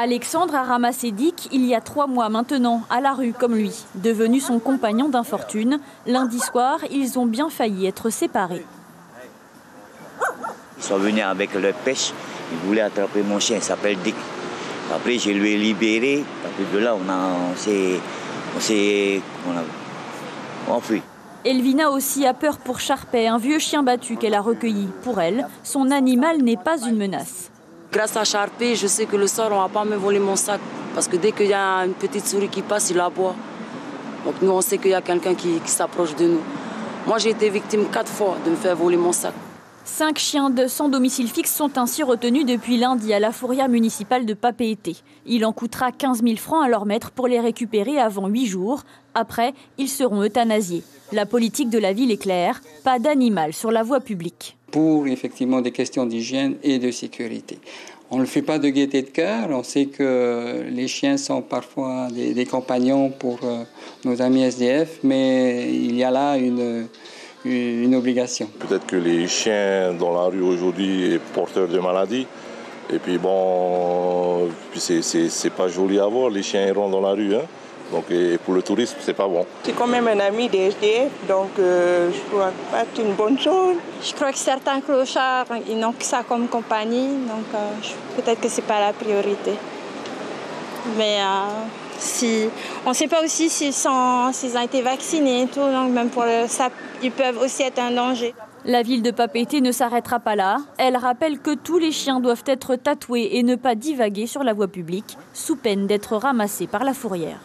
Alexandre a ramassé Dick il y a 3 mois maintenant, à la rue comme lui, devenu son compagnon d'infortune. Lundi soir, ils ont bien failli être séparés. Ils sont venus avec leur pêche, ils voulaient attraper mon chien, il s'appelle Dick. Après, je lui ai libéré, après de là, on s'est enfui. Elvina aussi a peur pour Sharpay, un vieux chien battu qu'elle a recueilli. Pour elle, son animal n'est pas une menace. Grâce à Sharpay, je sais que le soir, on ne va pas me voler mon sac. Parce que dès qu'il y a une petite souris qui passe, il aboie. Donc nous, on sait qu'il y a quelqu'un qui s'approche de nous. Moi, j'ai été victime 4 fois de me faire voler mon sac. 5 chiens sans domicile fixe sont ainsi retenus depuis lundi à la fourrière municipale de Papeete. Il en coûtera 15 000 francs à leur maître pour les récupérer avant 8 jours. Après, ils seront euthanasiés. La politique de la ville est claire, pas d'animal sur la voie publique. Pour effectivement des questions d'hygiène et de sécurité. On ne le fait pas de gaieté de cœur. On sait que les chiens sont parfois des compagnons pour nos amis SDF, mais il y a là une obligation. Peut-être que les chiens dans la rue aujourd'hui sont porteurs de maladies. Et puis bon, c'est pas joli à voir, les chiens errants dans la rue. Hein. Donc pour le tourisme, c'est pas bon. C'est quand même un ami des SDF, donc je crois pas que c'est une bonne chose. Je crois que certains clochards, ils n'ont que ça comme compagnie, donc peut-être que c'est pas la priorité. Mais on ne sait pas aussi s'ils ont été vaccinés et tout, donc même pour ça, ils peuvent aussi être un danger. La ville de Papeete ne s'arrêtera pas là. Elle rappelle que tous les chiens doivent être tatoués et ne pas divaguer sur la voie publique, sous peine d'être ramassés par la fourrière.